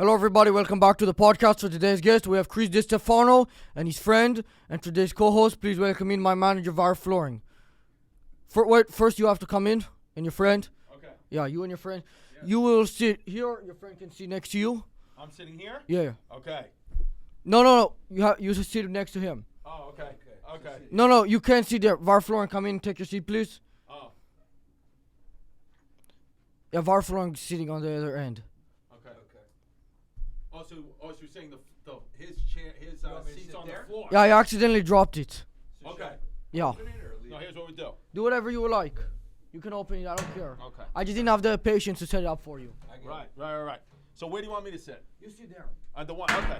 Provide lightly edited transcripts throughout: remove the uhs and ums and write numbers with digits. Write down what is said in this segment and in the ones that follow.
Hello, everybody. Welcome back to the podcast. For today's guest, we have Chris Distefano and his friend, and today's co-host. Please welcome in my manager, Var Flooring. First, you have to come in, and your friend. Okay. Yeah, you and your friend. Yes. You will sit here. Your friend can sit next to you. I'm sitting here? Yeah. Okay. No. You should sit next to him. Oh, okay. Okay. No. You can't sit there. Var Flooring, come in and take your seat, please. Oh, Yeah, Var Flooring sitting on the other end. okay. So you're saying his chair, his seat's on the floor? Yeah, I accidentally dropped it. Okay. Yeah. No, here's what we do. Do whatever you would like. You can open it. I don't care. Okay. I just didn't have the patience to set it up for you. Right. So where do you want me to sit? You sit there. On the one. Okay.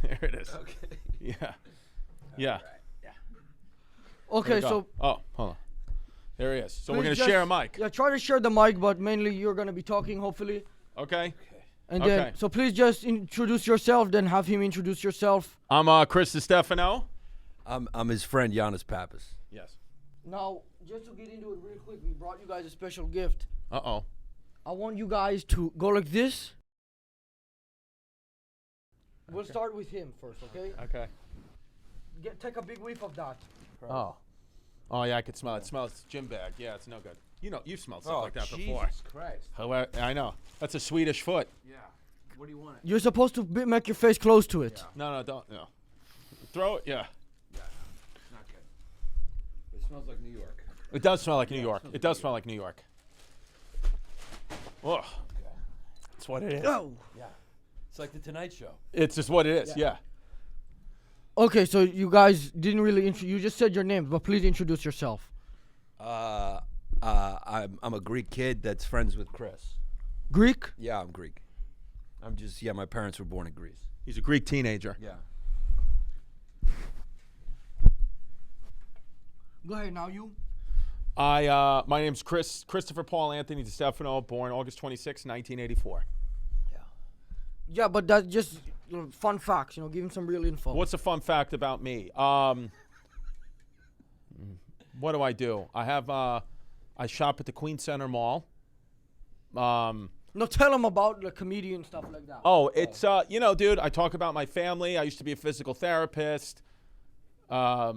There it is. Okay. Yeah. Okay, so Oh, hold on. There he is. So we're please gonna just- share a mic. Yeah, try to share the mic, but mainly you're gonna be talking, hopefully. Okay. And Okay. then, so please just introduce yourself, then have him introduce yourself. I'm Chris Distefano. I'm his friend Yannis Pappas. Yes. Now, just to get into it real quick, we brought you guys a special gift. Uh-oh. I want you guys to go like this. We'll start with him first, okay? Okay. Take a big whiff of that. Oh yeah, I could smell it. It smells gym bag. Yeah, it's no good. You've smelled stuff like that before. Jesus Christ. I know. That's a Swedish foot. Yeah. What do you want? You're supposed to make your face close to it. No, don't. No. Throw it. Yeah. Yeah. Not good. It smells like New York. It does smell like New York. It does smell like New York. Oh. That's what it is. Oh. Yeah. It's like the Tonight Show. It's just what it is. Yeah. Okay, so you guys didn't really you just said your name, but please introduce yourself. I'm a Greek kid that's friends with Chris. Greek? Yeah, I'm Greek. My parents were born in Greece. He's a Greek teenager. Yeah. Go ahead, now you. My name's Christopher Paul Anthony Distefano, born August 26, 1984. Yeah, but that's just fun facts, give him some real info. What's a fun fact about me? What do? I have I shop at the Queen Center Mall. No, tell him about the comedian stuff like that. Oh, it's dude, I talk about my family. I used to be a physical therapist. I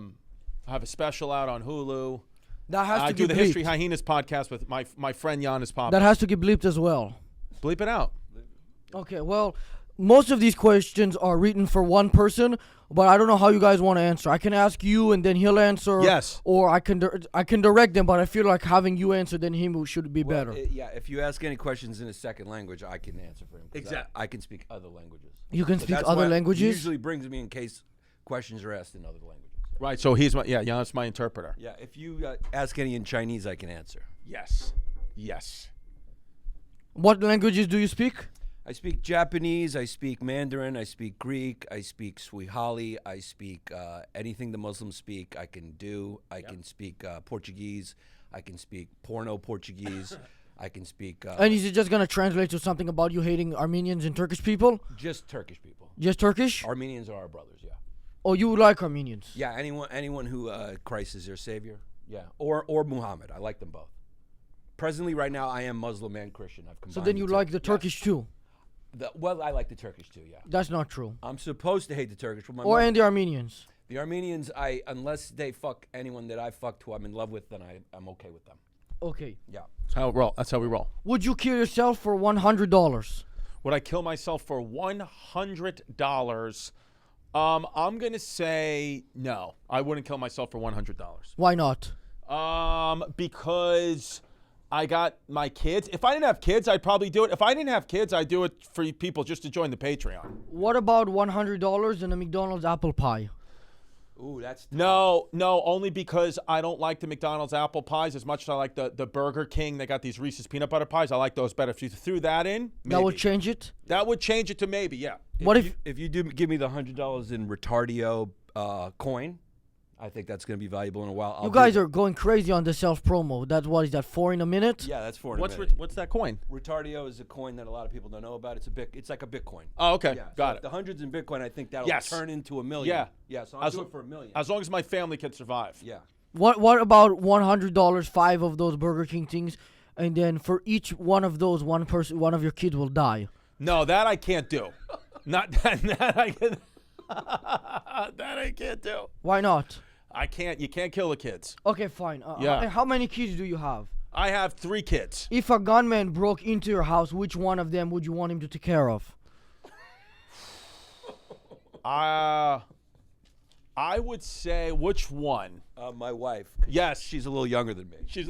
have a special out on Hulu. That has to I get do the bleeped. History Hyenas podcast with my friend Yannis Pappas. That has to get bleeped as well. Bleep it out. Okay, well, most of these questions are written for one person, but I don't know how you guys want to answer. I can ask you and then he'll answer. Yes. Or I can direct them, but I feel like having you answer then him should be better. If you ask any questions in a second language, I can answer for him. Exactly. I can speak other languages. You can speak that's other why languages? He usually brings me in case questions are asked in other languages. Right. So Yannis my interpreter. Yeah, if you ask any in Chinese, I can answer. Yes. What languages do you speak? I speak Japanese, I speak Mandarin, I speak Greek, I speak Swahili, I speak anything the Muslims speak, I can do. I can speak Portuguese, I can speak porno Portuguese, I can speak... And is it just going to translate to something about you hating Armenians and Turkish people? Just Turkish people. Just Turkish? Armenians are our brothers, yeah. Oh, you like Armenians? Yeah, anyone who Christ is their savior, yeah. Or Muhammad, I like them both. Presently, right now, I am Muslim and Christian. I've combined So then you the two. like the Turkish too? Well, I like the Turkish too, yeah. That's not true. I'm supposed to hate the Turkish. But And the Armenians? The Armenians, unless they fuck anyone that I fucked who I'm in love with, then I'm okay with them. Okay. Yeah. That's how we roll. Would you kill yourself for $100? Would I kill myself for $100? I'm gonna say no. I wouldn't kill myself for $100. Why not? Because I got my kids. If I didn't have kids, I'd probably do it. If I didn't have kids, I'd do it for people just to join the Patreon. What about $100 and a McDonald's apple pie? Ooh, that's tough. No, only because I don't like the McDonald's apple pies as much as I like the Burger King. They got these Reese's peanut butter pies. I like those better. If you threw that in, maybe. That would change it? That would change it to maybe, yeah. What if you do give me the $100 in retardio coin? I think that's going to be valuable in a while. you guys are going crazy on the self-promo? That's what is that, 4 in a minute? Yeah, that's for What's that coin? Retardio is a coin that a lot of people don't know about. It's like a Bitcoin. Oh, okay. Yeah, Got so it. The hundreds in Bitcoin, I think that'll Yes. turn into $1 million. Yeah. Yeah, so I'll do it for $1 million. As long as my family can survive. Yeah. What about $100, 5 of those Burger King things, and then for each one of those, one of your kids will die. No, that I can't do. Not that. That I can. That I can't do. Why not? I can't. You can't kill the kids. Okay, fine. Yeah. How many kids do you have? I have 3 kids. If a gunman broke into your house, which one of them would you want him to take care of? I would say which one? My wife. Yes, She's a little younger than me. she's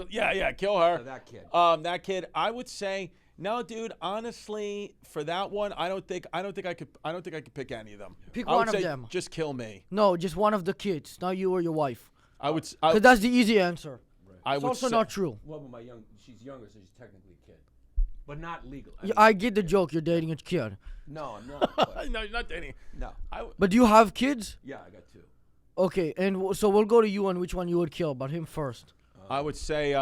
kill her. So that kid. That kid. I would say no, dude. Honestly, for that one, I don't think I could pick any of them. Pick I would one of say them. Just kill me. No, just one of the kids. Not you or your wife. Because I that's the easy answer. It's would also say, not true. Well, but she's younger, so she's technically a kid, but not legal. I get the joke. You're dating a kid. No, I'm not. But no, you're not dating. no. But do you have kids? Yeah, I got 2. Okay, and so we'll go to you on which one you would kill, but him first. I would say.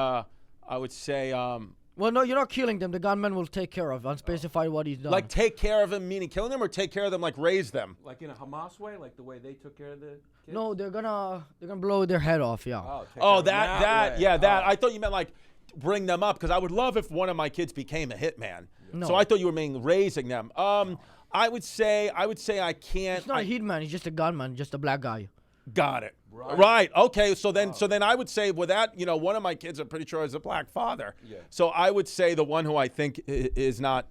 Well, no, you're not killing them. The gunman will take care of, unspecified what he's done. Like take care of them, meaning killing them, or take care of them, like raise them. Like in a Hamas way, like the way they took care of the kids? No, they're gonna blow their head off. Yeah. Oh, take care Oh, of them that, way. yeah, that. Oh. I thought you meant like bring them up because I would love if one of my kids became a hitman. No. So I thought you were meaning raising them. I would say I can't. It's not a hitman. He's just a gunman, just a black guy. Got it. Right. Right. Okay. So then I would say with that, one of my kids, I'm pretty sure is a black father. Yeah. So I would say the one who I think is not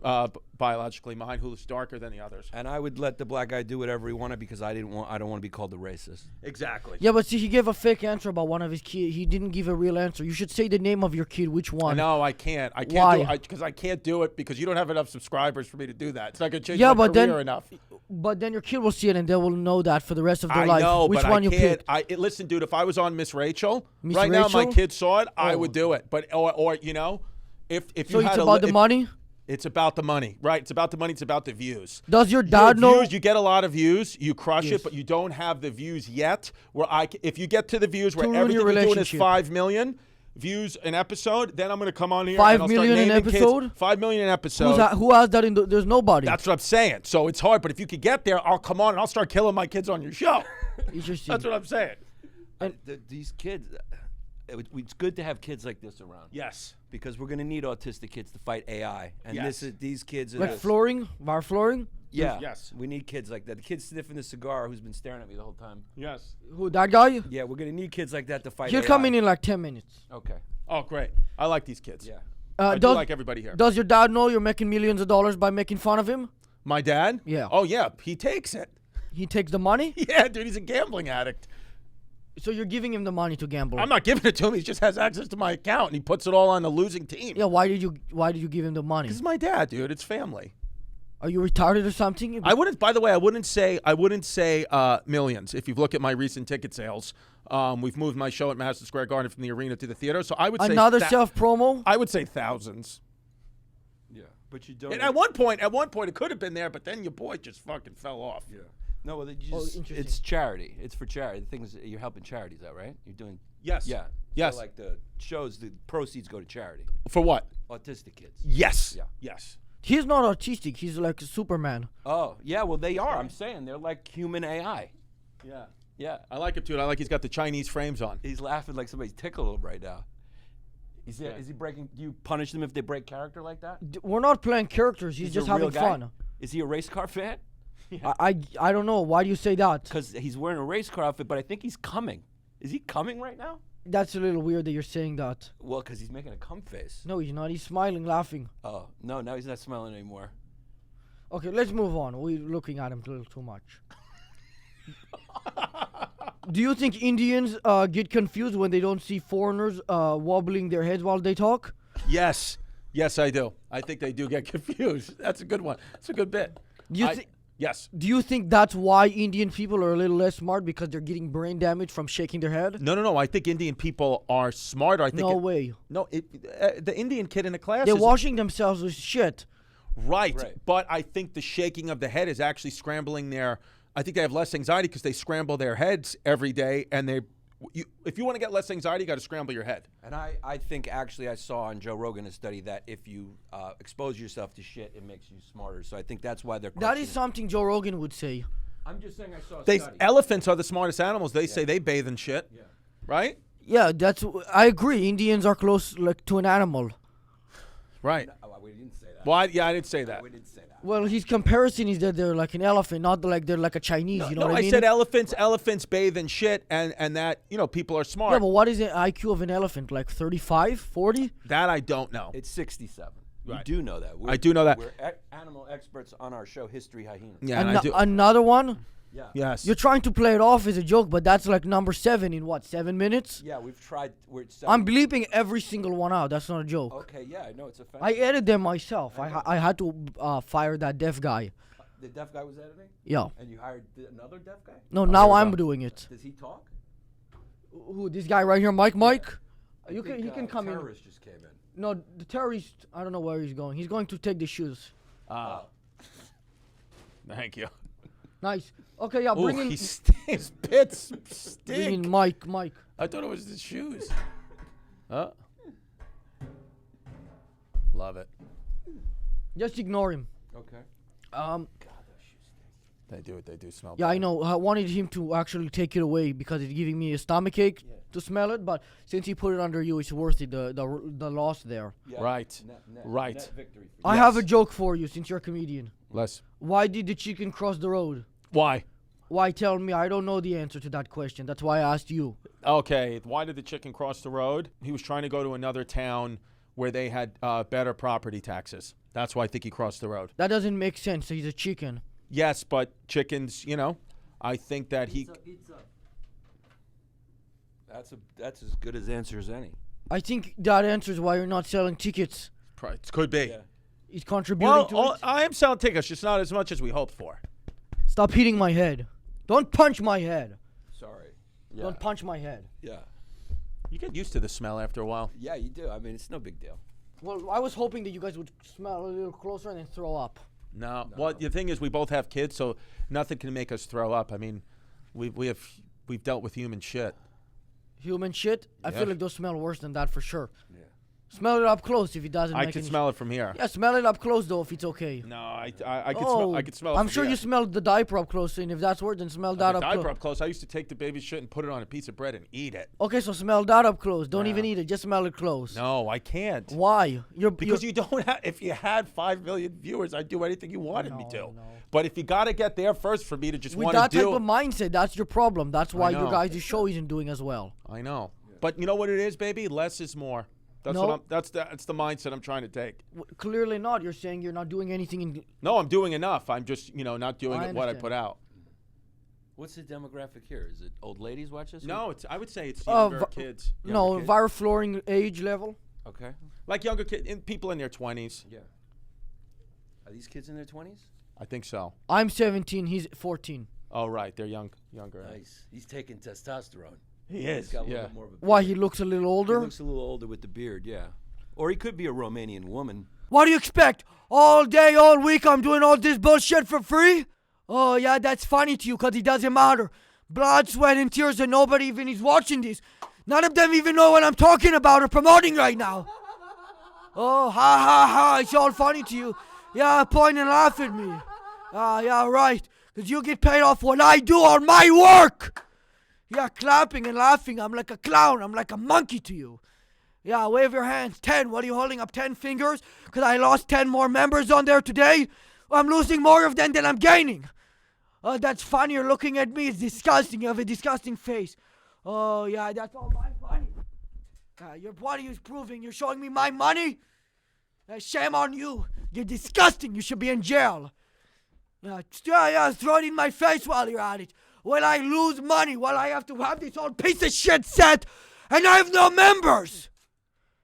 biologically mine, who's darker than the others. And I would let the black guy do whatever he wanted because I don't want to be called a racist. Exactly. Yeah, but see, he gave a fake answer about one of his kids. He didn't give a real answer. You should say the name of your kid. Which one? No, I can't. I can't Why? do it because I can't do it because you don't have enough subscribers for me to do that. It's not going to change Yeah, my but career then- enough. But then your kid will see it and they will know that for the rest of their I life. know, Which but one I you can't. picked? Listen, dude. If I was on Miss Rachel, Miss right now my Rachel? kid saw it, I Oh. would do it. But or if So you it's had about the money? It's about the money, right? It's about the money. It's about the views. Does your dad know? Views, you get a lot of views, you crush Yes. it, but you don't have the views yet. If you get to the views where To ruin everything your you're doing is relationship. 5 million views an episode, then I'm going to come on here. 5 and I'll start million an naming kids. episode? 5 million an episode. Who has that in the... There's nobody. That's what I'm saying. So it's hard, but if you could get there, I'll come on and I'll start killing my kids on your show. Interesting. That's what I'm saying. These kids, it's good to have kids like this around. Yes. Because we're going to need autistic kids to fight AI. And Yes. these kids are Like the- flooring? Bar flooring? Yeah. Yes. We need kids like that. The kid sniffing the cigar who's been staring at me the whole time. Yes. Who, that guy? Yeah, we're going to need kids like that to fight He'll AI. come in like 10 minutes. Okay. Oh, great. I like these kids. Yeah. I do Does, like everybody here. does your dad know you're making millions of dollars by making fun of him? My dad? Yeah. Oh, yeah. He takes it. He takes the money? Yeah, dude. He's a gambling addict. So you're giving him the money to gamble? I'm not giving it to him. He just has access to my account, and he puts it all on the losing team. Yeah, why did you give him the money? This is my dad, dude. It's family. Are you retarded or something? I wouldn't. By the way, I wouldn't say millions. If you look at my recent ticket sales, we've moved my show at Madison Square Garden from the arena to the theater. So I would say Another self-promo? I would say thousands. Yeah. But you don't. And at one point, it could have been there, but then your boy just fucking fell off. Yeah. No, well, interesting. it's charity. It's for charity. The thing is, you're helping charities out, right? You're doing. Yes. Yeah. Yes. So like the shows, the proceeds go to charity. For what? Autistic kids. Yes. Yeah. Yes. He's not autistic. He's like a Superman. Oh, yeah. Well, they are. I'm saying they're like human AI. Yeah. Yeah. I like it, dude. I like he's got the Chinese frames on. He's laughing like somebody's tickling him right now. Is he breaking? Do you punish them if they break character like that? We're not playing characters. He's just a real having guy? fun. Is he a race car fan? I don't know. Why do you say that? Because he's wearing a race car outfit, but I think he's coming. Is he coming right now? That's a little weird that you're saying that. Well, because he's making a cum face. No, he's not. He's smiling, laughing. Oh, no, now he's not smiling anymore. Okay, let's move on. We're looking at him a little too much. Do you think Indians get confused when they don't see foreigners wobbling their heads while they talk? Yes. Yes, I do. I think they do get confused. That's a good one. That's a good bit. Yes. Do you think that's why Indian people are a little less smart because they're getting brain damage from shaking their head? No. I think Indian people are smarter. I think No way. No, the Indian kid in the class They're is washing themselves with shit. right. Right. But I think the shaking of the head is actually scrambling their. I think they have less anxiety because they scramble their heads every day, and if you want to get less anxiety, you got to scramble your head. And I think actually I saw on Joe Rogan a study that if you expose yourself to shit, it makes you smarter. So I think that's why they're That questioning is something Joe Rogan would say. I'm just saying I saw a study. Elephants are the smartest animals. They say they bathe in shit. Yeah. Right? Yeah, I agree. Indians are close like to an animal. Right. No, we didn't say that. Well, I didn't say that. We didn't say that. Well, his comparison is that they're like an elephant, not like they're like a Chinese. No, you know no, what I mean? said elephants bathe in shit, and that people are smart. Yeah, but what is the IQ of an elephant? Like 35, 40? That I don't know. It's 67. Right. You do know that. I do know that. We're animal experts on our show, History Hyena. Yeah, and I do. Another one? Yeah. Yes. You're trying to play it off as a joke, but that's like number 7 in what, 7 minutes? Yeah, we've tried. I'm bleeping every single one out. That's not a joke. Okay, yeah, I know it's offensive. I edited them myself. I had to fire that deaf guy. The deaf guy was editing? Yeah. And you hired another deaf guy? No, now I'm doing it. Does he talk? Who? This guy right here, Mike? He can come in. Terrorist just came in. No, the terrorist, I don't know where he's going. He's going to take the shoes. Thank you. Nice. Okay, yeah, bring in. His bits stink. Bring in Mike. I thought it was the shoes. Huh? Love it. Just ignore him. Okay. Um, They do smell. yeah, bad. I know. I wanted him to actually take it away because it's giving me a stomachache to smell it. But since he put it under you, it's worth it. The loss there. Yeah. Right. Right. Net victory for you. I have a joke for you since you're a comedian. Les. Why did the chicken cross the road? Why? Why tell me? I don't know the answer to that question. That's why I asked you. Okay. Why did the chicken cross the road? He was trying to go to another town where they had better property taxes. That's why I think he crossed the road. That doesn't make sense. He's a chicken. Yes, but chickens, I think that he. That's as good as answer as any. I think that answers why you're not selling tickets. Could be. Yeah. He's contributing to it. I am selling tickets, just not as much as we hoped for. Stop hitting my head. Don't punch my head. Sorry. Yeah. Don't punch my head. Yeah. You get used to the smell after a while. Yeah, you do. I mean, it's no big deal. Well, I was hoping that you guys would smell a little closer and then throw up. No. Well, the thing is, we both have kids, so nothing can make us throw up. I mean, we've dealt with human shit. Human shit? I Yeah. feel like those smell worse than that for sure. Yeah. Smell it up close if it doesn't I make can any smell it from here. Yeah, smell it up close though if it's okay. No, I can smell it. I'm from sure here. you smelled the diaper up close, and if that's worse, then smell that The up diaper close. up close. I used to take the baby's shit and put it on a piece of bread and eat it. Okay, so smell that up close. Don't Yeah. even eat it. Just smell it close. No, I can't. Why? Because you don't have. If you had 5 million viewers, I'd do anything you wanted me to. No. But if you got to get there first for me to just With want to that type do. of mindset, that's your problem. That's why your know. guys' show isn't doing as well. I know. But you know what it is, baby? Less is more. That's No. that's the mindset I'm trying to take. Clearly not. You're saying you're not doing anything in. No, I'm doing enough. I'm just not doing I what I understand. put out. What's the demographic here? Is it old ladies watch this? No, I would say it's Uh, younger vi- kids. No, Younger kids. viral flooring age level. Okay. Like younger kids, people in their 20s. Yeah. Are these kids in their 20s? I think so. I'm 17. He's 14. Oh, right. They're younger. Nice. He's taking testosterone. He He's is. got a little Yeah. bit more of a beard. Why he looks a little He older? looks a little older with the beard, yeah. Or he could be a Romanian woman. What do you expect? All day, all week, I'm doing all this bullshit for free? Oh, yeah, that's funny to you because it doesn't matter. Blood, sweat, and tears, and nobody even is watching this. None of them even know what I'm talking about or promoting right now. Oh, ha, ha, ha, it's all funny to you. Yeah, point and laugh at me. Yeah, right. Because you get paid off what I do on my work. Yeah, clapping and laughing. I'm like a clown. I'm like a monkey to you. Yeah, wave your hands. 10. What are you holding up? 10 fingers? Because I lost 10 more members on there today? I'm losing more of them than I'm gaining. That's funny. You're looking at me. It's disgusting. You have a disgusting face. Oh, yeah, that's all my money. Your money is proving you're showing me my money? Shame on you. You're disgusting. You should be in jail. Yeah, throw it in my face while you're at it. When I lose money, while I have to have this old piece of shit set, and I have no members.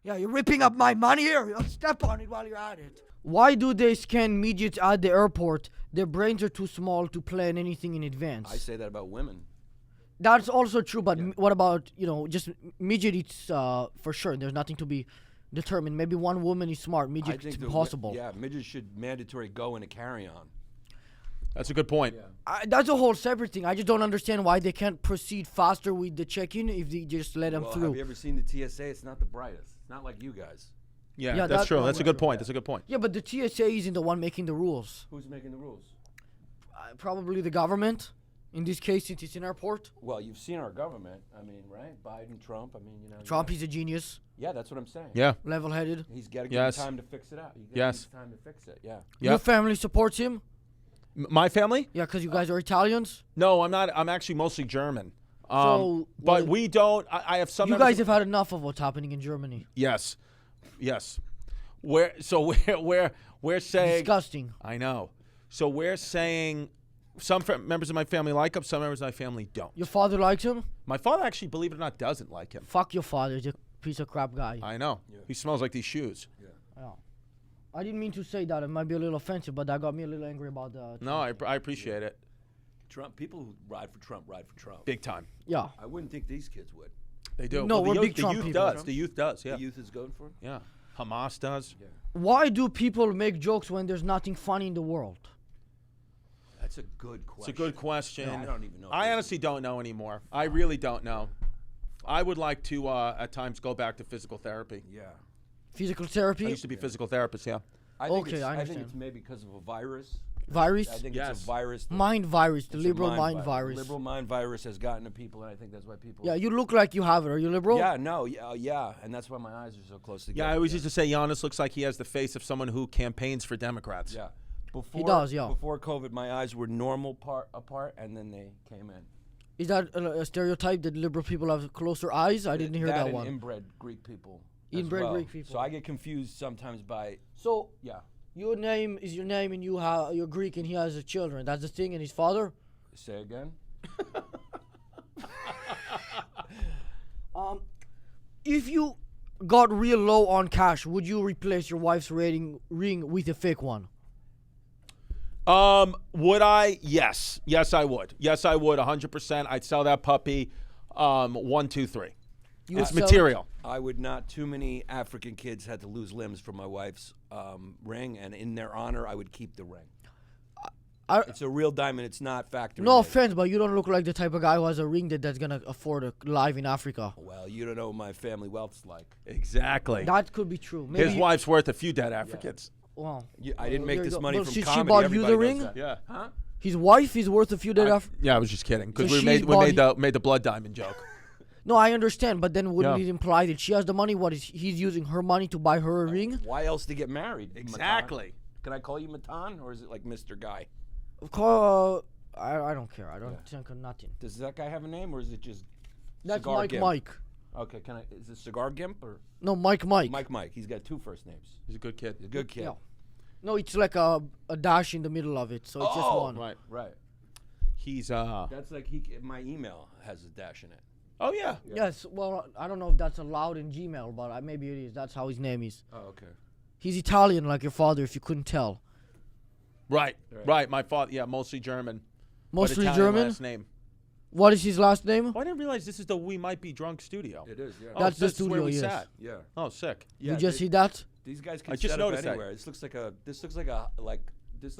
Yeah, you're ripping up my money here. I'll step on it while you're at it. Why do they scan midgets at the airport? Their brains are too small to plan anything in advance. I say that about women. That's also true, but what about, just midget? It's for sure. There's nothing to be determined. Maybe one woman is smart. Midget, it's impossible. Midgets should mandatory go in a carry-on. That's a good point. That's a whole separate thing. I just don't understand why they can't proceed faster with the check-in if they just let them through. Have you ever seen the TSA? It's not the brightest. It's not like you guys. Yeah, that's true. That's a good point. That's a good point. Yeah, but the TSA isn't the one making the rules. Who's making the rules? Probably the government. In this case, since it's an airport, Well, you've seen our government. I mean, right? Biden, Trump. I mean, you know. Trump, he's a genius, Yeah, that's what I'm saying. Yeah. level-headed. He's got to give Yes. him time to fix it out. He Yes. time to fix it. Yeah. Your Yep. family supports him? My family? Yeah, because you guys are Italians. No, I'm not. I'm actually mostly German. So, but well, we don't. I have some. You members guys have had enough of what's happening in Germany. Yes. We're saying. Disgusting. I know. So we're saying some members of my family like him. Some members of my family don't. Your father likes him? My father actually, believe it or not, doesn't like him. Fuck your father. He's a piece of crap guy. I know. He smells like these shoes. Yeah. I didn't mean to say that. It might be a little offensive, but that got me a little angry about the. No, I appreciate it. Trump. People who ride for Trump. Big time. Yeah. I wouldn't think these kids would. They do. No, we're the big youth, Trump the youth people. does. The youth does. Yeah. The youth is going for him. Yeah. Hamas does. Yeah. Why do people make jokes when there's nothing funny in the world? That's a good question. It's a good question. I don't even know. if I this honestly don't know anymore. I really don't know. I would like to at times go back to physical therapy. Yeah. Physical I therapy? used to be a physical therapist. Yeah. I think Okay, it's, I I think understand. it's maybe because of a virus. Virus? I think Yes. it's a virus. Mind virus. The It's a liberal mind virus. Liberal mind virus has gotten to people, and I think that's why people. Yeah, you look like you have it. Are you liberal? Yeah, no, yeah, and that's why my eyes are so close together. Yeah. I always used to say Giannis looks like he has the face of someone who campaigns for Democrats. Yeah. Before, does, yeah. Before COVID, my eyes were normal apart, and then they came in. Is that a stereotype that liberal people have closer eyes? I didn't hear that and one. Inbred Greek people. as Inbred well. Greek people. So I get confused sometimes by So yeah. your name is your name, and you're Greek, and he has a children. That's the thing, and his father. Say again. If you got real low on cash, would you replace your wife's ring with a fake one? Would I? Yes. Yes, I would. Yes, I would. 100%. I'd sell that puppy. 1, 2, 3. You It's would sell- material. I would not. Too many African kids had to lose limbs for my wife's ring, and in their honor, I would keep the ring. It's a real diamond. It's not factory. No made. offense, but you don't look like the type of guy who has a ring that's gonna afford a live in Africa. Well, you don't know what my family wealth's like. Exactly. That could be true. Maybe His wife's worth a few dead Africans. Well, I didn't make there you this go. money But from she comedy. bought you Everybody the does ring? that. Yeah. Huh? his wife is worth a few dead Africans. Yeah, I was just kidding because So we she's made bought- the blood diamond joke. No, I understand, but then wouldn't Yeah. it imply that she has the money? What is he's using her money to buy her a ring? Why else to get married? Exactly. Matan? Can I call you Matan, or is it like Mr. Guy? I don't care. I don't think of nothing. Does that guy have a name, or is it just That's Cigar Mike Gimp? Mike. Okay, can I? Is it Cigar Gimp or No, Mike Mike. Mike? He's got 2 first names. He's a good kid. He's a good kid. Yeah. No, it's like a dash in the middle of it, so it's just one. Right. Right. He's That's like my email has a dash in it. Oh yeah. Yes, well, I don't know if that's allowed in Gmail, but maybe it is. That's how his name is. Oh, okay. He's Italian, like your father, if you couldn't tell. Right. Right. My father. Yeah, mostly German. but Mostly Italian German. Last name. What is his last name? Oh, I didn't realize this is the We Might Be Drunk studio. It is. Yeah. Oh, That's the this is where studio, we yes. sat. Yeah. Oh, sick. Yeah. You just see that? These guys can I just set up noticed that. anywhere. This looks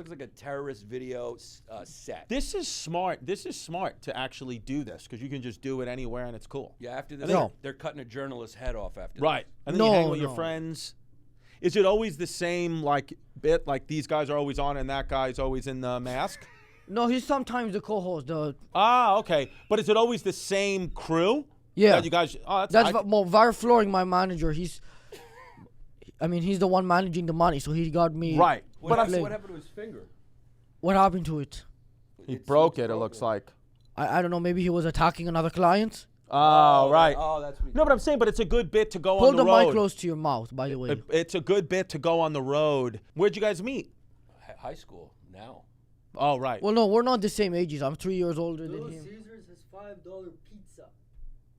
like a terrorist video set. This is smart. This is smart to actually do this because you can just do it anywhere and it's cool. Yeah. After this, No. they're cutting a journalist's head off after. Right. And then you No, hang with your no. friends. Is it always the same like bit? Like these guys are always on and that guy's always in the mask? No, he's sometimes the co-host. Ah, okay. But is it always the same crew? Yeah. That you guys. Oh, that's. Well, Var Flooring, my manager. He's the one managing the money, so he got me. Right. What, But happened, what happened to his finger? What happened to it? he broke it. It looks like. I don't know. Maybe he was attacking another client. Oh, right. Oh, that's what he No, but I'm saying, but it's a good bit to go Hold on the the road. mic close to your mouth, by the way. It's a good bit to go on the road. Where'd you guys meet? High school now. Oh, right. Well, no, we're not the same ages. I'm 3 years older than Little him. Caesars has $5 pizza.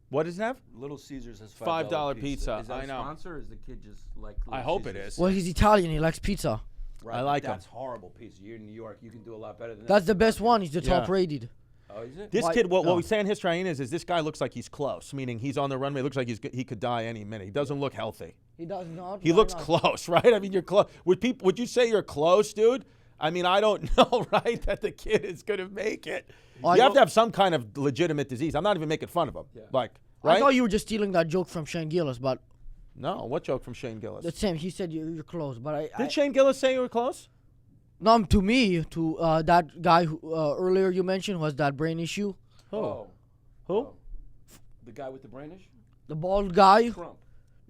What does it have? Little Caesars has $5 pizza. Is that I know. a sponsor, or is the kid just like? I Little hope it Caesars? is. Well, he's Italian. He likes pizza. Right, I but like 'em. That's horrible pizza. You're in New York. You can do a lot better than That's that. the best one. He's the Yeah. top rated. Oh, is it? This Why- kid, what no. we say in his train is this guy looks like he's close, meaning he's on the runway. Looks like he could die any minute. He doesn't look healthy. He does not. He why looks not? close, right? I mean, you're close. Would you say you're close, dude? I mean, I don't know, right, that the kid is gonna make it. I You have don't- to have some kind of legitimate disease. I'm not even making fun of him. Yeah. Like, I right? thought you were just stealing that joke from Shane Gillis, but No, what joke from Shane Gillis? the same. He said you're close, but I Did Shane Gillis say you were close? No, to me, to that guy who earlier you mentioned who has that brain issue. Oh. Who? Oh. The guy with the brain issue? The bald guy. Trump.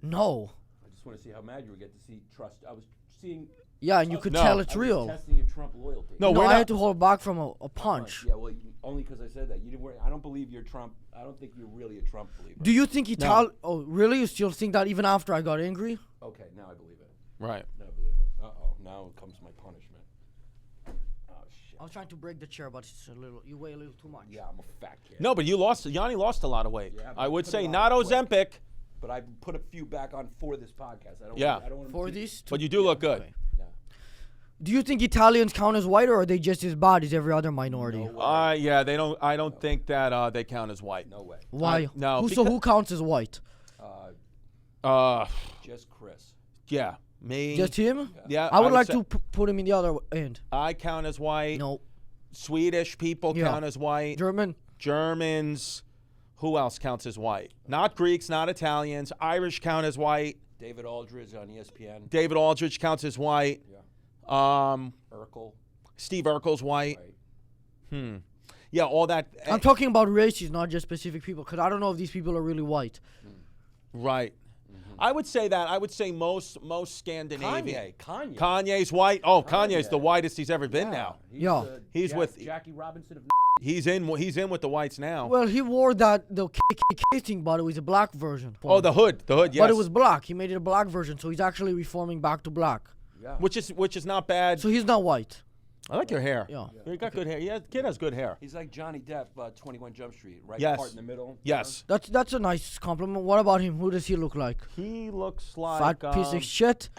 No. I just want to see how mad you would get to see trust. I was seeing. Yeah, and you could No. tell it's I was real. testing your Trump loyalty. No, No, we're I not. had to hold back from a punch. Yeah, well, only because I said that. You didn't worry. I don't believe you're Trump. I don't think you're really a Trump believer. Do you think Oh, really? You still think that even after I got angry? Okay, now I believe it. Right. Now I believe it. Uh-oh, now comes my punishment. Oh, shit. I was trying to break the chair, but it's a little. You weigh a little too much. Yeah, I'm a fat kid. No, but Yanni lost a lot of weight. Yeah, but I would put say it on not quick. Ozempic, But I put a few back on for this podcast. I don't. Yeah. I don't want For these. but you do look good. Okay. Yeah. Do you think Italians count as white, or are they just as bad as every other minority? No way. Yeah, they don't. I don't think that they count as white. No way. Why? no, So who counts as white? Just Chris. Yeah, me. Just him? Yeah, I would like say- to put him in the other end. I count as white. No. Swedish people Yeah. count as white. German? Germans. Who else counts as white? Not Greeks, not Italians. Irish count as white. David Aldridge on ESPN. David Aldridge counts as white. Yeah. Urkel. Steve Urkel's white. Right. Yeah, all that. I'm talking about races, not just specific people, because I don't know if these people are really white. Right. I would say that. I would say most Scandinavian. Kanye. Kanye's white. Oh, Kanye's Kanye. the whitest he's ever been now. Yeah. He's with- Jackie Robinson of. He's in with the whites now. Well, he wore the KKK thing, but it was a black version. Oh, the hood, yes. But it was black. He made it a black version, so he's actually reforming back to black. Yeah. which is not bad. So he's not white. I like your hair. Yeah. You got good hair. Yeah, kid has good hair. He's like Johnny Depp, 21 Jump Street, right Yes. part in the middle. Yes. That's a nice compliment. What about him? Who does he look like? He looks like Fat piece of shit.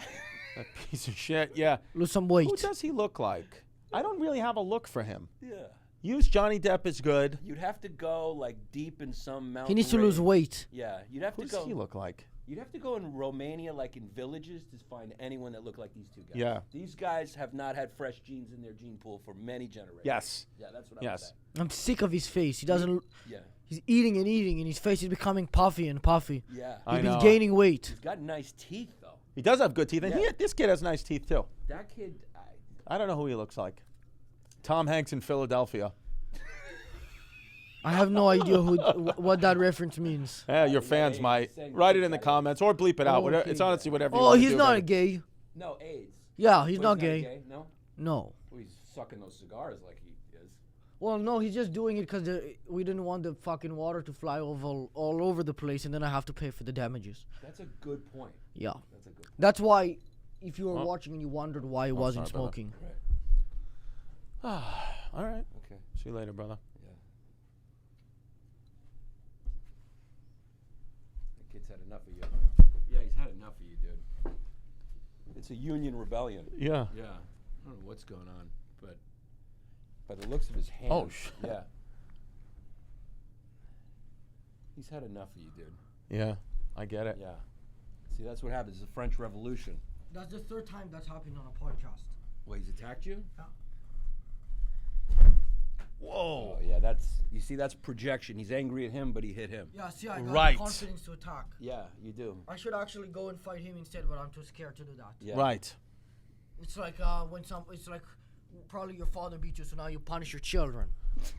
a piece of shit. Yeah. Lose some weight. Who does he look like? I don't really have a look for him. Yeah. Use Johnny Depp is good. You'd have to go like deep in some mountain. He needs to lose range. weight. Yeah, you'd have Who to does go. he look like? You'd have to go in Romania, like in villages, to find anyone that looked like these two guys. Yeah. These guys have not had fresh genes in their gene pool for many generations. Yes. Yeah, that's what I Yes. would say. I'm sick of his face. He doesn't. Yeah. He's eating and eating, and his face is becoming puffy and puffy. Yeah. I He's know. gaining weight. He's got nice teeth, though. He does have good teeth, and Yeah. this kid has nice teeth too. That kid. I don't know who he looks like. Tom Hanks in Philadelphia. I have no idea what that reference means. Yeah, your fans he's might. saying Write it he's in the got it. comments or bleep it out. Oh, Whatever, okay. it's honestly whatever you Oh, want he's to do, not baby. a gay. No, AIDS. Yeah, he's Wait, not gay. No? No. Well, he's sucking those cigars like he is. Well, no, he's just doing it because we didn't want the fucking water to fly all over the place, and then I have to pay for the damages. That's a good point. Yeah. That's a good point. That's why, if you were Well- watching and you wondered why he wasn't sorry, brother. smoking. Right. All right. Okay. See you later, brother. Yeah. The kid's had enough of you. Yeah, he's had enough of you, dude. It's a union rebellion. Yeah. Yeah. I don't know what's going on, but by the looks of his hands. Oh, shit. Yeah. He's had enough of you, dude. Yeah. I get it. Yeah. See, that's what happens. The French Revolution. That's the third time that's happened on a podcast. Well, he's attacked you? Yeah. Whoa. Oh, yeah, that's projection. He's angry at him, but he hit him. Yeah, see, I got Right. the confidence to attack. Yeah, you do. I should actually go and fight him instead, but I'm too scared to do that. Yeah. Right. It's like it's like probably your father beat you, so now you punish your children.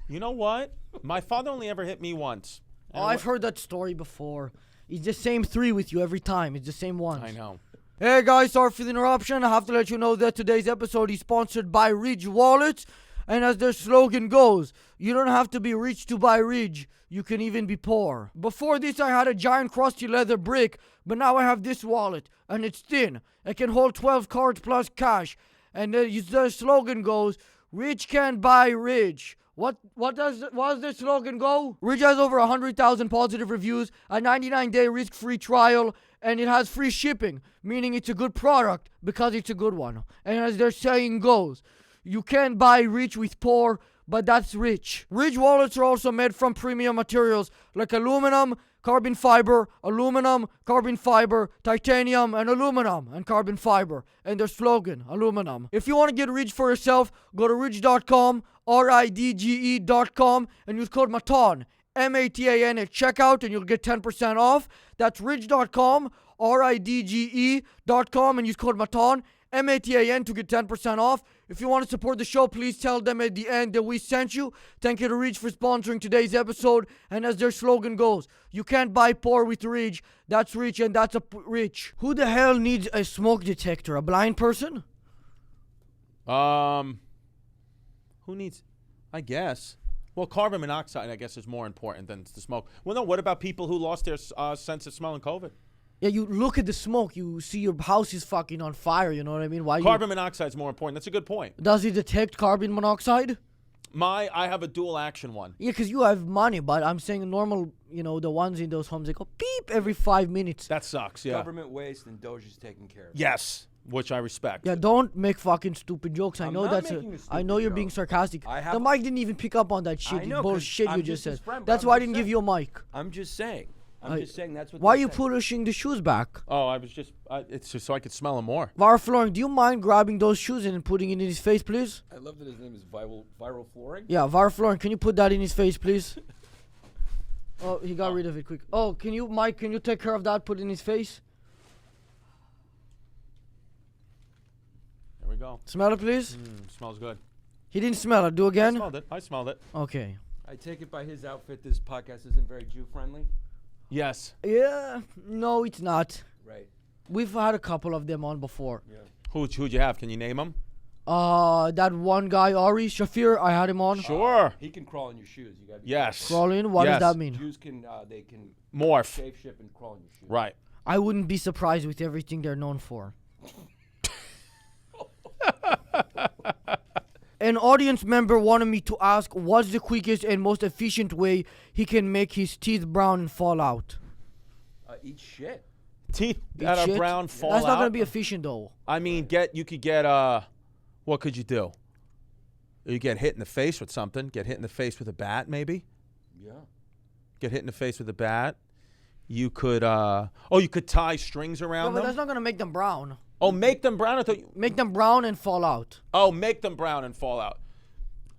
You know what? My father only ever hit me once. Oh, I've heard that story before. It's the same three with you every time. It's the same ones. I know. Hey guys, sorry for the interruption. I have to let you know that today's episode is sponsored by Ridge Wallets. And as their slogan goes, you don't have to be rich to buy Ridge. You can even be poor. Before this, I had a giant crusty leather brick, but now I have this wallet, and it's thin. It can hold 12 cards plus cash. And the slogan goes, Rich can buy Ridge. What does the slogan go? Ridge has over 100,000 positive reviews, a 99-day risk-free trial, and it has free shipping, meaning it's a good product because it's a good one. And as their saying goes, you can't buy rich with poor, but that's rich. Ridge wallets are also made from premium materials like aluminum, carbon fiber, titanium, and aluminum and carbon fiber. And their slogan, aluminum. If you want to get Ridge for yourself, go to ridge.com, RIDGE.com, and use code MATAN, MATAN at checkout, and you'll get 10% off. That's ridge.com, RIDGE.com, and use code MATAN, MATAN to get 10% off. If you want to support the show, please tell them at the end that we sent you. Thank you to Reach for sponsoring today's episode. And as their slogan goes, you can't buy poor with Reach. That's Reach and that's a Reach. Who the hell needs a smoke detector? A blind person? Who needs? I guess. Well, carbon monoxide, I guess, is more important than the smoke. Well, no. What about people who lost their sense of smell in COVID? Yeah, you look at the smoke, you see your house is fucking on fire, you know what I mean? Why Carbon monoxide is more important. That's a good point. Does it detect carbon monoxide? I have a dual action one. Yeah, because you have money, but I'm saying normal, the ones in those homes, they go beep every 5 minutes. That sucks, yeah. Government waste and Doge is taking care of it. Yes, which I respect. Yeah, don't make fucking stupid jokes. I I'm know not that's making a I know stupid you're being joke. sarcastic. The mic didn't even pick up on that shit. I know, 'cause bullshit I'm you just just his said. friend, but That's I'm why I just didn't give saying. you a mic. I'm just saying. That's what Why are they're you saying. pushing the shoes back? Oh, I was just, it's just so I could smell them more. Varflooring, do you mind grabbing those shoes and putting it in his face, please? I love that his name is Viral Flooring. Yeah, Varflooring, can you put that in his face, please? Oh, he got rid of it quick. Oh, Mike, can you take care of that? Put it in his face? There we go. Smell it, please. Smells good. He didn't smell it. Do I again. smelled it. I smelled it. Okay. I take it by his outfit, this podcast isn't very Jew friendly. Yes. Yeah, no, it's not. Right. We've had a couple of them on before. Yeah. Who'd you have? Can you name them? That one guy, Ari Shafir, I had him on. Sure. He can crawl in your shoes. You gotta be Yes. Crawl in? What Yes. does that mean? Jews can they can Morph. shape ship and crawl in your shoes. Right. I wouldn't be surprised with everything they're known for. An audience member wanted me to ask what's the quickest and most efficient way he can make his teeth brown and fall out. Eat shit. Teeth Eat that are shit? brown fall That's not out. going to be efficient, though. I mean, you could get what could you do? You get hit in the face with something. Get hit in the face with a bat, maybe. Yeah. Get hit in the face with a bat. You could you could tie strings Yeah, around but them. that's not going to make them brown. Oh, make them brown. I thought Make them brown and fall out. Oh, make them brown and fall out.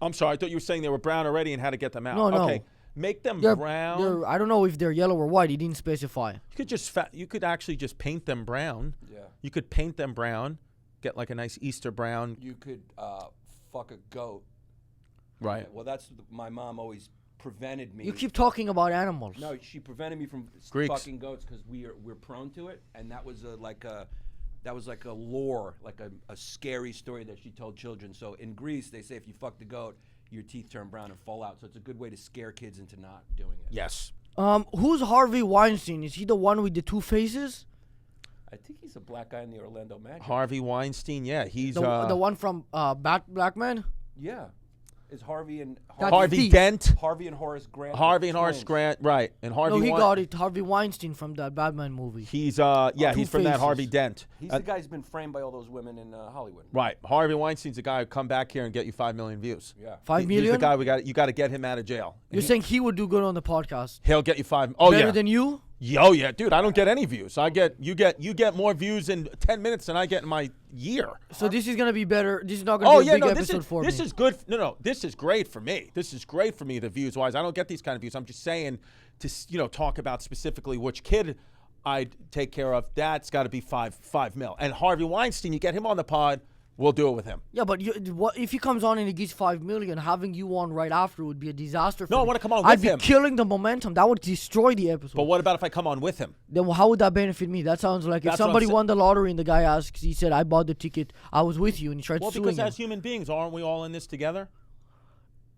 I'm sorry. I thought you were saying they were brown already and how to get them out. No, no. Okay. Make them They're, brown. I don't know if they're yellow or white. He didn't specify. You could actually just paint them brown. Yeah. You could paint them brown. Get like a nice Easter brown. You could fuck a goat. Right. Well, that's my mom always prevented me. You keep talking about animals. No, she prevented me from Greeks. fucking goats because we're prone to it, and that was like a lore, like a scary story that she told children. So in Greece, they say if you fuck the goat, your teeth turn brown and fall out. So it's a good way to scare kids into not doing it. Yes. Who's Harvey Weinstein? Is he the one with the two faces? I think he's a black guy in the Orlando Magic. Harvey Weinstein. Yeah, he's The one from Black Man? Yeah. Is Harvey and That's Harvey thief. Dent. Harvey and Horace Grant. Harvey and Horace twins. Grant. Right. And Harvey. No, he got it. Harvey Weinstein from that Batman movie. He's Two he's from that faces. Harvey Dent. He's the guy who's been framed by all those women in Hollywood. Right. Harvey Weinstein's the guy who come back here and get you 5 million views. Yeah. 5 He's million? the guy you got to get him out of jail. You're saying he would do good on the podcast? He'll get you 5. Oh Better yeah. than you? Oh yeah, dude. I don't get any views. You get more views in 10 minutes than I get in my year. So this is gonna be better. This is not gonna be a big episode for me. This is good. No, this is great for me. This is great for me, the views wise. I don't get these kind of views. I'm just saying to talk about specifically which kid I'd take care of. That's got to be 5 mil. And Harvey Weinstein, you get him on the pod, we'll do it with him. Yeah, but if he comes on and he gets 5 million, having you on right after would be a disaster. For No, I me. wanna come on I'd with him. be killing the momentum. That would destroy the episode. But what about if I come on with him? Then how would that benefit me? That sounds like if That's what I'm somebody sa- won the lottery and the guy asks, he said, "I bought the ticket. I was with you," and he tried Well, suing because him. as human beings, aren't we all in this together?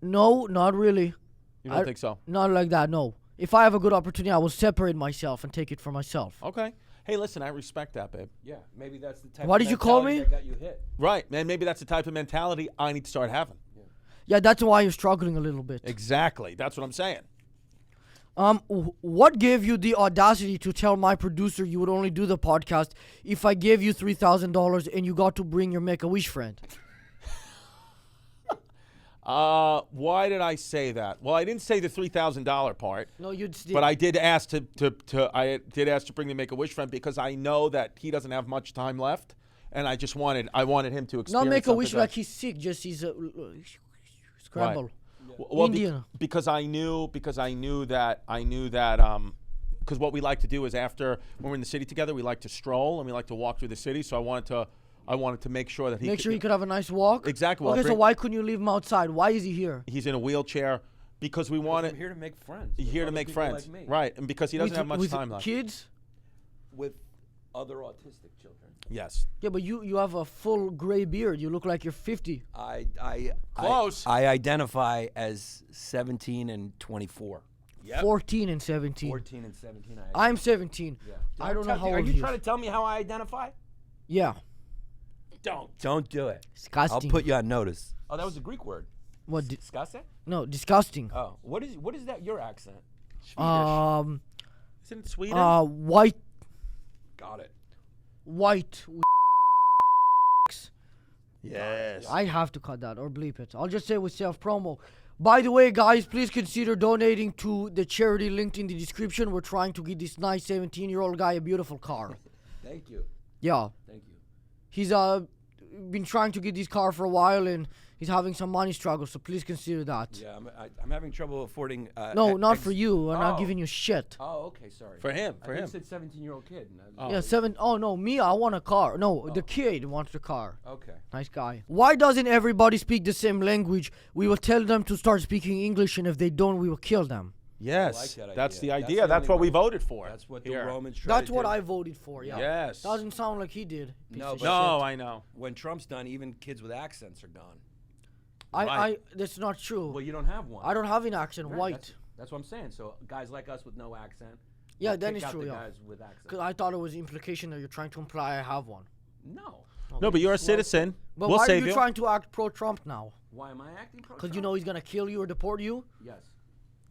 No, not really. You don't think so? Not like that. No. If I have a good opportunity, I will separate myself and take it for myself. Okay. Hey, listen, I respect that, babe. Yeah. Maybe that's the type. Why of did you call mentality me? That got you hit. Right, man. Maybe that's the type of mentality I need to start having. Yeah, that's why you're struggling a little bit. Exactly. That's what I'm saying. What gave you the audacity to tell my producer you would only do the podcast if I gave you $3,000 and you got to bring your Make-A-Wish friend? Why did I say that? Well, I didn't say the $3,000 part. No, you did. But I did ask to bring the Make-A-Wish friend because I know that he doesn't have much time left, and I wanted him to experience. Not Make-A-Wish something like he's sick, just he's scramble. Right. Well, Indian. because I knew that because what we like to do is after when we're in the city together, we like to stroll and we like to walk through the city. So I I wanted to make sure that Make sure he could have a nice walk? Exactly. Well, Okay, so why couldn't you leave him outside? Why is he here? He's in a wheelchair because we want I'm here to make friends. He's with here to other make people friends. like me. Right, and because he doesn't have much with time left. kids? With other autistic children. Yes. Yeah, but you have a full gray beard. You look like you're 50. Close. I identify as 17 and 24. Yep. 14 and 17. 14 and 17. I'm 17. Yeah. I don't know how Are old you he trying is. to tell me how I identify? Yeah. Don't do it. Disgusting. I'll put you on notice. Oh, that was a Greek word. What? Disgusting? No, disgusting. Oh, what is that? Your accent? Isn't it Sweden? White. Got it. White. yes. I have to cut that or bleep it. I'll just say with self-promo. By the way, guys, please consider donating to the charity linked in the description. We're trying to get this nice 17-year-old guy a beautiful car. Thank you. Yeah. Thank you. He's been trying to get this car for a while, and he's having some money struggles, so please consider that. Yeah, I'm having trouble affording. No, not for you. I'm not giving you shit. Oh, okay, sorry. For him. I For think him. you said 17-year-old kid. And Yeah, Oh, no, me, I want a car. No, the kid wants the car. Okay. Nice guy. Why doesn't everybody speak the same language? We will tell them to start speaking English, and if they don't, we will kill them. Yes. I like that That's the idea. idea. That's That's the what we only way. voted for. That's what the here. Romans tried That's to what do. I voted for, yeah. Yes. Doesn't sound like he did. piece No, of but- No, shit. I know. When Trump's done, even kids with accents are gone. That's not true. Well, you don't have one. I don't have an accent, Right, white. That's what I'm saying. So guys like us with no accent. Yeah, will then kick it's out true, the yeah. guys with accent. Because I thought it was implication that you're trying to imply I have one. No. No, but you're a citizen. But we'll why are save you trying to act pro-Trump now? Why am I acting pro? Because you know he's going to kill you or deport you? Yes.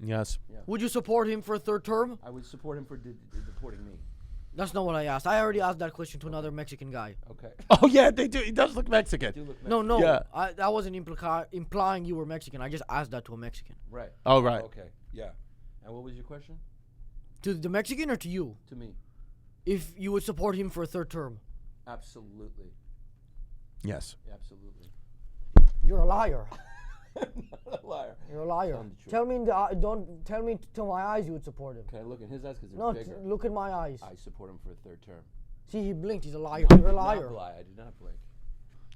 Yes. Would you support him for a third term? I would support him for deporting me. That's not what I asked. I already asked that question to another Mexican guy. Okay. Oh yeah, they do. He does look Mexican. Do look No, no. Yeah. That wasn't implying you were Mexican. I just asked that to a Mexican. Right. Oh right. Okay. Yeah. And what was your question? To the Mexican or to you? To me. If you would support him for a third term. Absolutely. Yes. Absolutely. You're a liar. Not a liar. You're a liar. Tell me the truth. Tell me don't tell me to my eyes you would support him. Can I look in his eyes because they're No, bigger? look in my eyes. I support him for a third term. See, he blinked. He's a liar. You're a liar. I did not blink.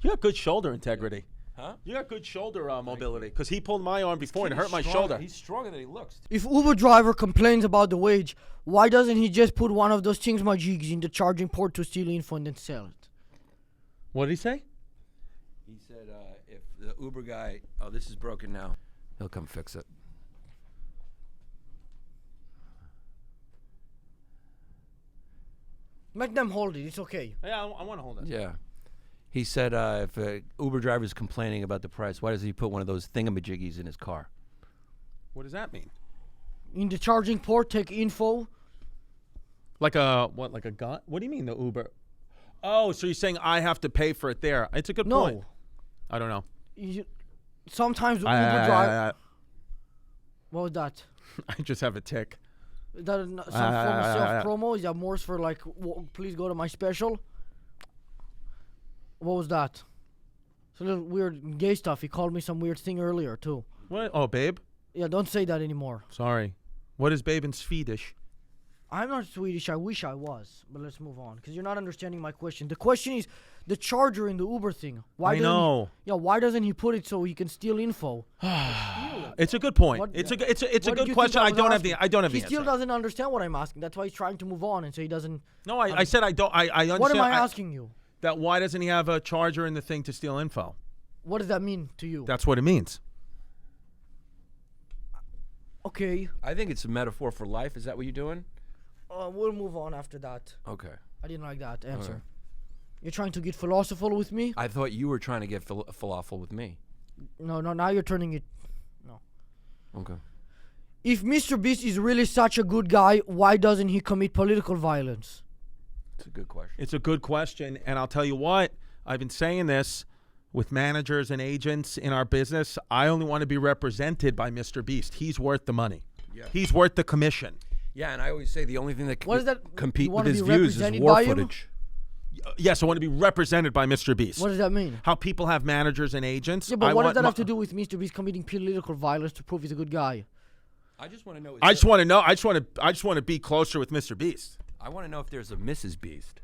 You got good shoulder integrity. Huh? You got good shoulder mobility. Because he pulled my arm before and He's hurt my stronger. shoulder. He's stronger than he looks. If Uber driver complains about the wage, why doesn't he just put one of those thingy-majiggies in the charging port to steal info and then sell it? What did he say? He said if the Uber guy, oh, this is broken now, he'll come fix it. Make them hold it. It's okay. Yeah, I want to hold it. Yeah. He said if a Uber driver is complaining about the price, why doesn't he put one of those thingamajiggies in his car? What does that mean? In the charging port, take info. Like a what? Like a gun? What do you mean the Uber? Oh, so you're saying I have to pay for it there? It's a good point. No. I don't know. Sometimes the Uber driver. I What was that? just have a tick. Is that some form of self-promo? Is that more for like, please go to my special? What was that? It's a little weird gay stuff. He called me some weird thing earlier, too. What? Oh, babe. Yeah, don't say that anymore. Sorry. What is babe in Swedish? I'm not Swedish. I wish I was. But let's move on. Because you're not understanding my question. The question is the charger in the Uber thing. Why I know. Why doesn't he put it so he can steal info? It's a good point. What- It's a What good did you question. think I was don't have asking? the He answer. still doesn't understand what I'm asking. That's why he's trying to move on, and so he doesn't. No, I said I don't. I understand. What am I asking you? That why doesn't he have a charger in the thing to steal info? What does that mean to you? That's what it means. Okay, I think it's a metaphor for life. Is that what you're doing? we'll move on after that. Okay. I didn't like that answer. Alright. You're trying to get philosophical with me? I thought you were trying to get falafel with me. No, now you're turning it. Okay. If Mr. Beast is really such a good guy, why doesn't he commit political violence? It's a good question. It's a good question, and I'll tell you what. I've been saying this with managers and agents in our business. I only want to be represented by Mr. Beast. He's worth the money. Yeah. He's worth the commission. Yeah, and I always say the only thing that What is that? compete You with wanna his be views is represented war by him? footage. Yes, I want to be represented by Mr. Beast. What does that mean? How people have managers and agents. Yeah, but I what does want that my- have to do with Mr. Beast committing political violence to prove he's a good guy? I just want to know. I just want to know. I just want to be closer with Mr. Beast. I want to know if there's a Mrs. Beast.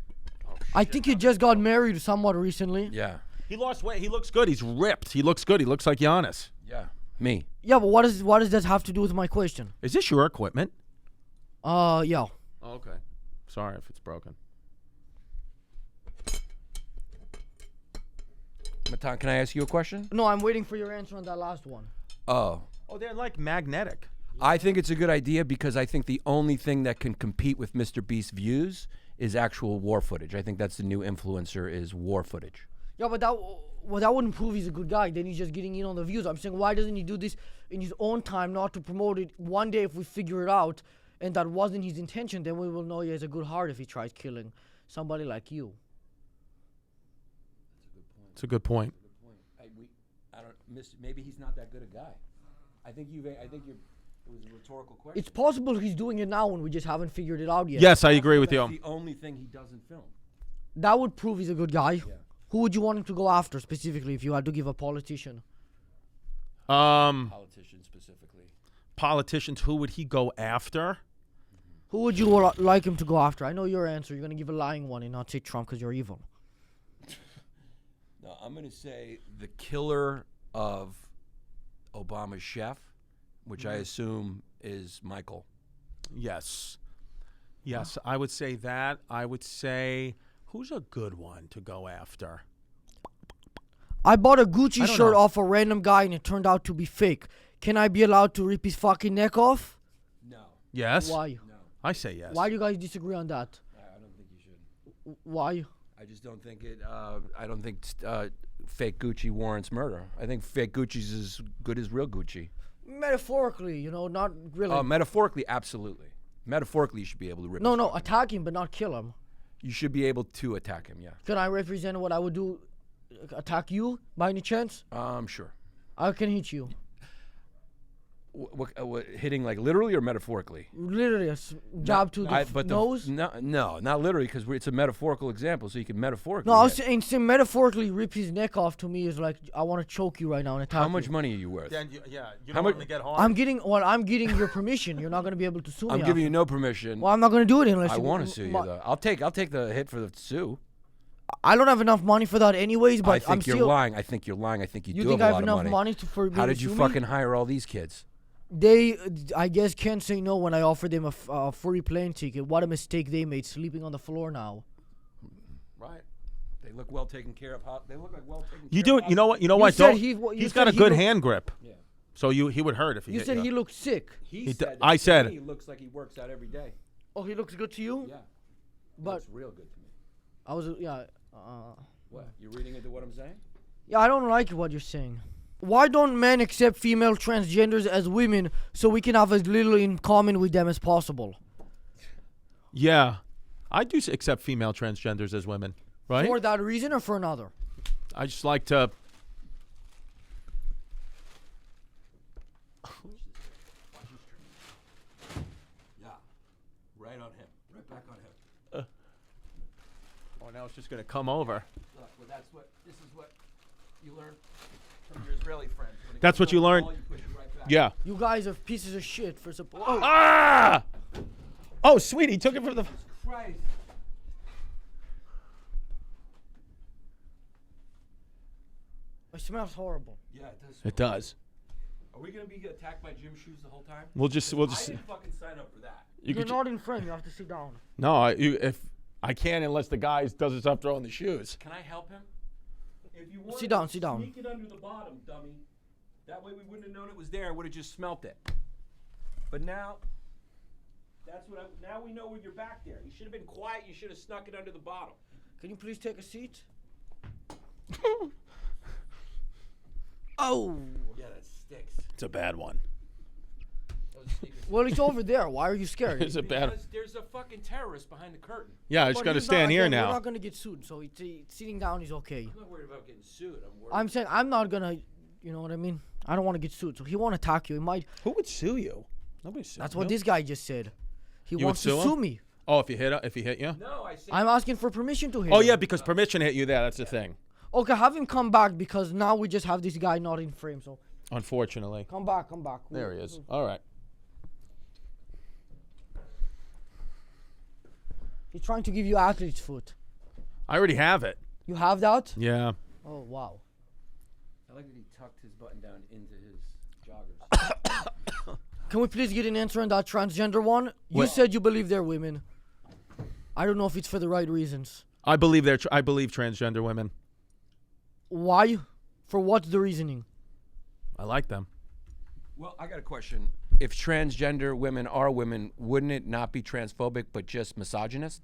Oh I think he just got married somewhat recently. Yeah. He lost weight. He looks good. He's ripped. He looks good. He looks like Giannis. Yeah. Me. Yeah, but what does that have to do with my question? Is this your equipment? Yeah. Oh, okay. Sorry if it's broken. Matan, can I ask you a question? No, I'm waiting for your answer on that last one. Oh. Oh, they're like magnetic. I think it's a good idea because I think the only thing that can compete with Mr. Beast's views is actual war footage. I think that's the new influencer is war footage. Yeah, but that wouldn't prove he's a good guy. Then he's just getting in on the views. I'm saying, why doesn't he do this in his own time, not to promote it? One day, if we figure it out, and that wasn't his intention, then we will know he has a good heart if he tries killing somebody like you. It's a good point. Maybe he's not that good a guy. I think it was a rhetorical question. It's possible he's doing it now, and we just haven't figured it out yet. Yes, I agree with That's you. the only thing he doesn't film. That would prove he's a good guy. Yeah. Who would you want him to go after specifically if you had to give a politician? Politicians specifically. Politicians, who would he go after? Who would you like him to go after? I know your answer. You're going to give a lying one and not say Trump because you're evil. No, I'm going to say the killer of Obama's chef, which I assume is Michael. Yes. Yes, I would say that. I would say, who's a good one to go after? I bought a Gucci I don't shirt know. off a random guy and it turned out to be fake. Can I be allowed to rip his fucking neck off? No. Yes. Why? No. I say yes. Why do you guys disagree on that? I don't think you should. Why? I just don't think it. I don't think fake Gucci warrants murder. I think fake Gucci's as good as real Gucci. Metaphorically, not really. Metaphorically, absolutely. Metaphorically, you should be able to rip. no, his no, fucking- attack him but not kill him. You should be able to attack him. Yeah. Can I represent what I would do? Attack you by any chance? Sure. I can hit you. What hitting like literally or metaphorically? Literally, jab to the nose. No, not literally, because it's a metaphorical example, so you can metaphorically. No, I was hit. saying metaphorically rip his neck off to me is like I want to choke you right now and attack How much you. money are you worth? Then you How don't much- want to get hard. I'm getting your permission. You're not going to be able to sue me. I'm giving you after. no permission. Well, I'm not going to do it unless I you want to sue you though. I'll take the hit for the sue. I don't have enough money for that anyways, but I think I'm you're still. lying. I think you're lying. I think you, You do think have I a have lot enough of money for me How to did you sue fucking me? hire all these kids? They, I guess, can't say no when I offer them a free plane ticket. What a mistake they made, sleeping on the floor now. Right. They look well taken care of. They look like well taken You care do of. it. You know what? You know You what? said Don't. he- you He's said got a he good looked- hand grip. Yeah. So he would hurt if he You hit said you. he looked sick. He said- said. I to said- me, He looks like he works out every day. Oh, he looks good to you? Yeah. But Looks real good to me. I was, yeah. What? You're reading into what I'm saying? Yeah, I don't like what you're saying. Why don't men accept female transgenders as women so we can have as little in common with them as possible? Yeah, I do accept female transgenders as women, right? For that reason or for another? I just like to. Yeah. Right on him. Right back on him. Oh, now it's just gonna come over. Look, well, this is what you learn from your Israeli friends. When it That's comes what you over the learn. ball, you push it right back. Yeah. You guys are pieces of shit for support. Oh, Ah! Oh, sweet. He took it from the. Jesus Christ. it smells horrible. Yeah, it does. It does. Are we gonna be attacked by gym shoes the whole time? We'll just. I didn't fucking sign up for that. You You're could not in frame. You have to sit down. no, if I can't unless the guy does it stop throwing the shoes. Can I help him? If you want Sit down, sit down. Sneak it under the bottom, dummy. That way we wouldn't have known it was there. I would have just smelt it. But now, now we know when you're back there. You should have been quiet. You should have snuck it under the bottom. Can you please take a seat? Oh. Yeah, that sticks. It's a bad one. Well, it's over there. Why are you scared? It's a bad. Because there's a fucking terrorist behind the curtain. Yeah, I just But got to he's stand not- here again, now. We're not gonna get sued, so sitting down is okay. I'm not worried about getting sued. I'm worried. I'm saying I'm not gonna. You know what I mean? I don't want to get sued, so he won't attack you. He might. Who would sue you? Nobody sue. That's what this guy just said. He You would wants to sue him? sue me. Oh, if he hit you. No, I said. I'm asking for permission to hit Oh him. yeah, because permission hit you there. That's the thing. Okay, have him come back because now we just have this guy not in frame. So Unfortunately. come back, come back. There he is. All right. He's trying to give you athlete's foot. I already have it. You have that? Yeah. Oh, wow. I like that he tucked his button down into his joggers. Can we please get an answer on that transgender one? You What? said you believe they're women. I don't know if it's for the right reasons. I believe I believe transgender women. Why? For what's the reasoning? I like them. Well, I got a question. If transgender women are women, wouldn't it not be transphobic but just misogynist?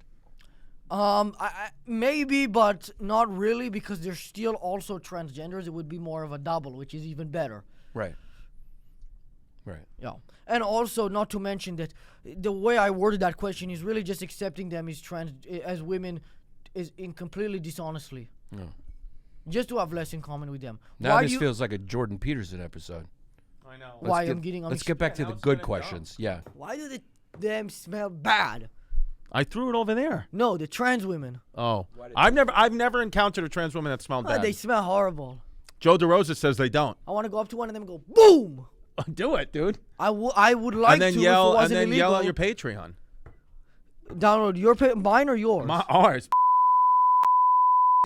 Maybe, but not really, because they're still also transgenders. It would be more of a double, which is even better. Right. Right. Yeah. And also, not to mention that the way I worded that question is really just accepting them as women is in completely dishonestly. No. Just to have less in common with them. Now Why this you- feels like a Jordan Peterson episode. I know. Why Let's I'm get back to now the it's good gonna go. questions. Yeah. Why do them smell bad? I threw it over there. No, the trans women. Oh, I've never encountered a trans woman that smelled bad. They smell horrible. Joe DeRosa says they don't. I want to go up to one of them and go boom. Do it, dude. I would like And then to yell if it wasn't illegal. yell out your Patreon. Download your mine or yours. Ours.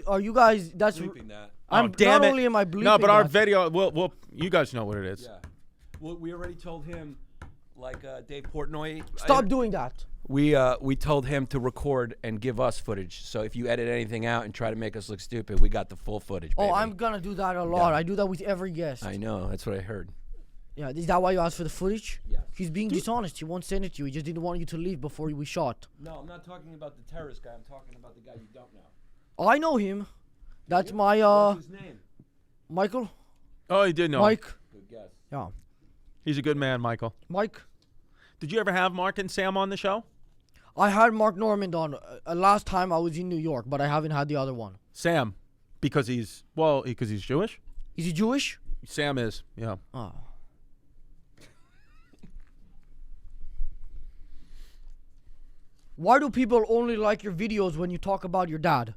Are you guys? That's. that. I'm damn not it. only am I bleeping. No, but our that, video. We'll. You guys know what it is. Yeah. Well, we already told him, like Dave Portnoy. Stop doing that. We told him to record and give us footage. So if you edit anything out and try to make us look stupid, we got the full footage. Oh, baby. I'm gonna do that a lot. Yeah. I do that with every guest. I know. That's what I heard. Yeah, is that why you asked for the footage? Yeah. He's being dishonest. He won't send it to you. He just didn't want you to leave before we shot. No, I'm not talking about the terrorist guy. I'm talking about the guy you don't know. Oh, I know him. That's my What's his name? Michael. Oh, you did know. Mike. Good guess. Yeah, He's a good man, Michael. Mike. Did you ever have Mark and Sam on the show? I had Mark Normand on last time I was in New York, but I haven't had the other one. Sam, because he's Jewish. Is he Jewish? Sam is. Yeah. Oh. Why do people only like your videos when you talk about your dad?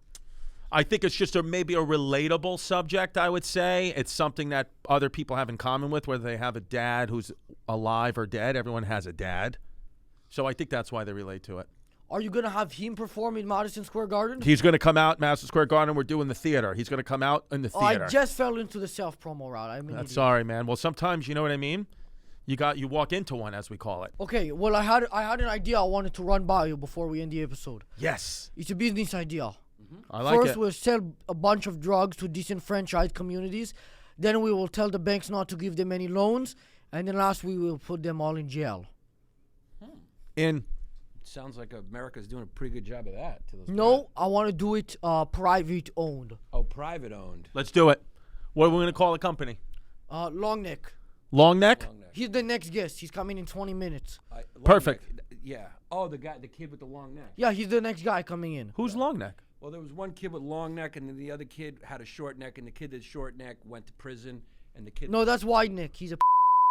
I think it's just maybe a relatable subject, I would say. It's something that other people have in common with, whether they have a dad who's alive or dead. Everyone has a dad. So I think that's why they relate to it. Are you going to have him perform in Madison Square Garden? He's going to come out, Madison Square Garden. We're doing the theater. He's going to come out in the Oh, theater. I just fell into the self-promo route. I'm an idiot. Sorry, man. Well, sometimes, you know what I mean? You walk into one, as we call it. Okay, well, I had an idea I wanted to run by you before we end the episode. Yes. It's a business idea. I like First, it. we'll sell a bunch of drugs to disenfranchised communities. Then we will tell the banks not to give them any loans. And then last, we will put them all in jail. Sounds like America's doing a pretty good job of that. To those No, I want to do it private owned. Oh, private owned. Let's do it. What are we going to call the company? Long neck. Long Neck? Long neck. He's the next guest. He's coming in 20 minutes. Long Perfect. neck. Yeah. Oh, the kid with the long neck. Yeah, he's the next guy coming in. Who's Long Neck? Well, there was one kid with long neck, and then the other kid had a short neck, and the kid with short neck went to prison, and the kid. No, that's wide neck. He's a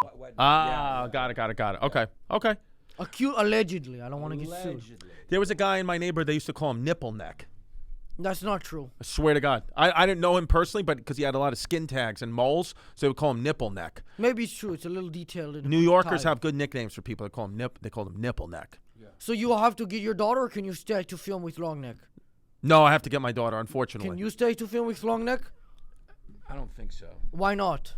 Got it. Okay. acute allegedly. I don't want to get sued. Allegedly. There was a guy in my neighborhood, they used to call him Nipple Neck. That's not true. I swear to God. I didn't know him personally, but because he had a lot of skin tags and moles, so they would call him Nipple Neck. Maybe it's true. It's a little detailed. In New Yorkers type. have good nicknames for people. They call him Nipple Neck. So you will have to get your daughter, or can you stay to film with long neck? No, I have to get my daughter, unfortunately. Can you stay to film with long neck? I don't think so. Why not?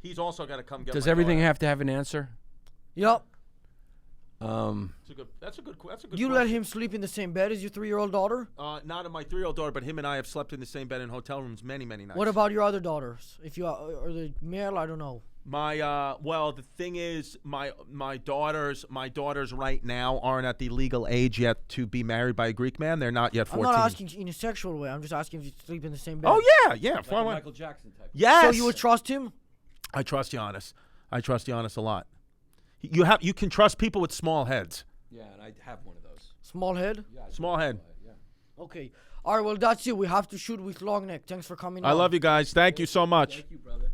He's also got to come get Does my everything daughter. have to have an answer? Yep. That's a good You question. let him sleep in the same bed as your 3-year-old daughter? Not in my 3-year-old daughter, but him and I have slept in the same bed in hotel rooms many, many nights. What about your other daughters? If you are the male, I don't know. My well, the thing is, my daughters right now aren't at the legal age yet to be married by a Greek man. They're not yet 14. I'm not asking in a sexual way. I'm just asking if you sleep in the same bed. Oh yeah. Like far a away. Michael Jackson type. Yes. So you would trust him? I trust Giannis. a lot. You can trust people with small heads. Yeah, and I have one of those. Small head? Yeah, I Small do. head. Yeah. Okay. All right, well, that's it. We have to shoot with long neck. Thanks for coming I on. love you guys. Thank you so much. Thank you, brother.